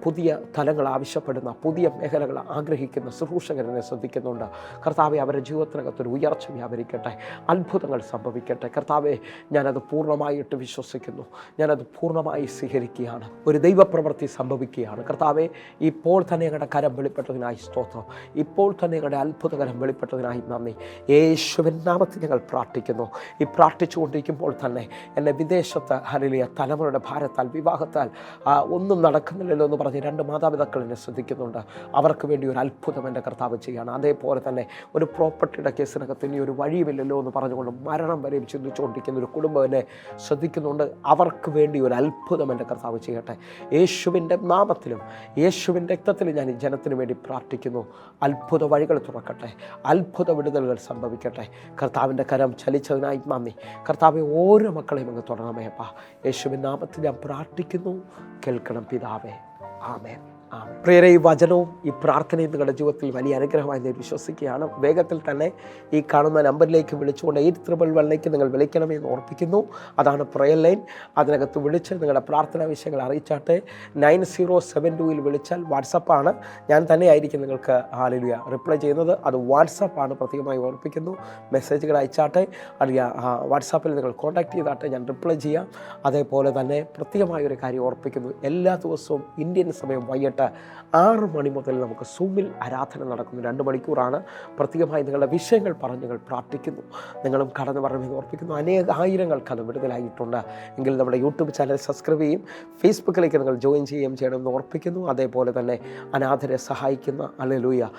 പുതിയ തലങ്ങൾ ആവശ്യപ്പെടുന്ന, പുതിയ മേഖലകൾ ആഗ്രഹിക്കുന്ന ശുശ്രൂഷകരെന്നെ ശ്രദ്ധിക്കുന്നു. ശ്രദ്ധിക്കുന്നുണ്ട്. കർത്താവെ, അവരുടെ ജീവിതത്തിനകത്തൊരു ഉയർച്ച വ്യാപരിക്കട്ടെ, അത്ഭുതങ്ങൾ സംഭവിക്കട്ടെ. കർത്താവെ, ഞാനത് പൂർണ്ണമായിട്ട് വിശ്വസിക്കുന്നു, ഞാനത് പൂർണ്ണമായി സ്വീകരിക്കുകയാണ്. ഒരു ദൈവപ്രവൃത്തി സംഭവിക്കുകയാണ്. കർത്താവെ, ഇപ്പോൾ തന്നെ ഞങ്ങളുടെ കരം വെളിപ്പെട്ടതിനായി സ്തോത്രം, ഇപ്പോൾ തന്നെ ഞങ്ങളുടെ അത്ഭുതകരം വെളിപ്പെട്ടതിനായി നന്ദി. യേശുവിൻ നാമത്തിൽ ഞങ്ങൾ പ്രാർത്ഥിക്കുന്നു. ഈ പ്രാർത്ഥിച്ചുകൊണ്ടിരിക്കുമ്പോൾ തന്നെ എന്നെ വിദേശത്ത് ഹല്ലേലൂയ തലമുറയുടെ ഭാരത്താൽ, വിവാഹത്താൽ ഒന്നും നടക്കുന്നില്ലല്ലോ എന്ന് പറഞ്ഞ് 2 മാതാപിതാക്കൾ എന്നെ ശ്രദ്ധിക്കുന്നുണ്ട്. അവർക്ക് വേണ്ടി ഒരു അത്ഭുതം എൻ്റെ കർത്താവ് ചെയ്യാണ്. അതേപോലെ തന്നെ ഒരു പ്രോപ്പർട്ടിയുടെ കേസിനകത്ത് ഇനി ഒരു വഴിയുമില്ലല്ലോ എന്ന് പറഞ്ഞുകൊണ്ട് മരണം വരെയും ചിന്തിച്ചുകൊണ്ടിരിക്കുന്ന ഒരു കുടുംബം എന്നെ ശ്രദ്ധിക്കുന്നുണ്ട്. അവർക്ക് വേണ്ടി ഒരു അത്ഭുതം എൻ്റെ കർത്താവ് ചെയ്യട്ടെ. യേശുവിൻ്റെ നാമത്തിലും യേശുവിൻ്റെ രക്തത്തിലും ഞാൻ ഈ ജനത്തിന് വേണ്ടി പ്രാർത്ഥിക്കുന്നു. അത്ഭുത വഴികൾ തുറക്കട്ടെ, അത്ഭുത വിടുതലുകൾ സംഭവിക്കട്ടെ. കർത്താവിൻ്റെ കരം ചലിച്ചതിനായി നന്ദി. കർത്താവെ, ഓരോ മക്കളെയും അങ്ങ് തുടരണമേ അപ്പാ. യേശുവിൻ നാമത്തിൽ ഞാൻ പ്രാർത്ഥിക്കുന്നു. കേൾക്കണം പിതാവേ. ആമേൻ. പ്രിയരെ, ഈ വചനവും ഈ പ്രാർത്ഥനയും നിങ്ങളുടെ ജീവിതത്തിൽ വലിയ അനുഗ്രഹമായി ഞാൻ വിശ്വസിക്കുകയാണ്. വേഗത്തിൽ തന്നെ ഈ കാണുന്ന നമ്പറിലേക്ക് വിളിച്ചുകൊണ്ട് 811 നിങ്ങൾ വിളിക്കണമെന്ന് ഓർപ്പിക്കുന്നു. അതാണ് പ്രയർ ലൈൻ. അതിനകത്ത് വിളിച്ച് നിങ്ങളുടെ പ്രാർത്ഥനാ വിഷയങ്ങൾ അറിയിച്ചാട്ടെ. 9072 വിളിച്ചാൽ വാട്സപ്പാണ്. ഞാൻ തന്നെയായിരിക്കും നിങ്ങൾക്ക് ഹല്ലേലൂയ റിപ്ലൈ ചെയ്യുന്നത്. അത് വാട്സപ്പാണ്, പ്രത്യേകമായി ഓർപ്പിക്കുന്നു. മെസ്സേജുകൾ അയച്ചാട്ടെ, അല്ലെങ്കിൽ വാട്സാപ്പിൽ നിങ്ങൾ കോൺടാക്ട് ചെയ്താട്ടെ, ഞാൻ റിപ്ലൈ ചെയ്യാം. അതേപോലെ തന്നെ പ്രത്യേകമായൊരു കാര്യം ഓർപ്പിക്കുന്നു. എല്ലാ ദിവസവും ഇന്ത്യൻ സമയം വൈകിട്ട് 6 മണി മുതൽ നമുക്ക് സൂമിൽ ആരാധന നടക്കുന്നു. 2 മണിക്കൂറാണ്. പ്രത്യേകമായി നിങ്ങളുടെ വിഷയങ്ങൾ പറഞ്ഞ് ഞങ്ങൾ പ്രാർത്ഥിക്കുന്നു. നിങ്ങളും കടന്നു വരണമെന്ന് ഓർപ്പിക്കുന്നു. ആയിരങ്ങൾക്ക് അത് വിടുതലായിട്ടുണ്ട് എങ്കിൽ നമ്മുടെ യൂട്യൂബ് ചാനൽ സബ്സ്ക്രൈബ് ചെയ്യും, ഫേസ്ബുക്കിലേക്ക് നിങ്ങൾ ജോയിൻ ചെയ്യണമെന്ന് ഓർപ്പിക്കുന്നു. അതേപോലെ തന്നെ അനാഥരെ സഹായിക്കുന്ന ഹല്ലേലൂയ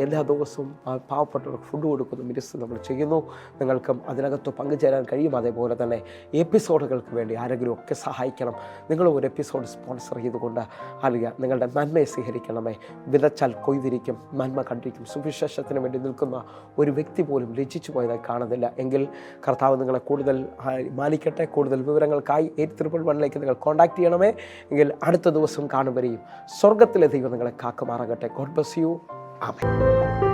എല്ലാ ദിവസവും പാവപ്പെട്ടവർക്ക് ഫുഡ് കൊടുക്കുന്ന മിനിസ്റ്റർ നമ്മൾ ചെയ്യുന്നു. നിങ്ങൾക്കും അതിനകത്ത് പങ്കുചേരാൻ കഴിയും. അതേപോലെ തന്നെ എപ്പിസോഡുകൾക്ക് വേണ്ടി ആരെങ്കിലും ഒക്കെ സഹായിക്കണം. നിങ്ങൾ ഒരു എപ്പിസോഡ് സ്പോൺസർ ചെയ്തുകൊണ്ട് അല്ലെങ്കിൽ നിങ്ങളുടെ നന്മയെ സ്വീകരിക്കണമേ. വിതച്ചാൽ കൊയ്തിരിക്കും, നന്മ കണ്ടിരിക്കും. സുവിശേഷത്തിന് വേണ്ടി നിൽക്കുന്ന ഒരു വ്യക്തി പോലും ലജ്ജിച്ചു പോയതായി കാണുന്നില്ല. എങ്കിൽ കർത്താവ് നിങ്ങളെ കൂടുതൽ മാനിക്കട്ടെ. കൂടുതൽ വിവരങ്ങൾക്കായി 811 നിങ്ങൾ കോൺടാക്ട് ചെയ്യണമേ. എങ്കിൽ അടുത്ത ദിവസം കാണും വരെയും സ്വർഗത്തിലെ ദൈവം നിങ്ങളെ കാക്കുമാറാകട്ടെ. God bless you. ആമേൻ.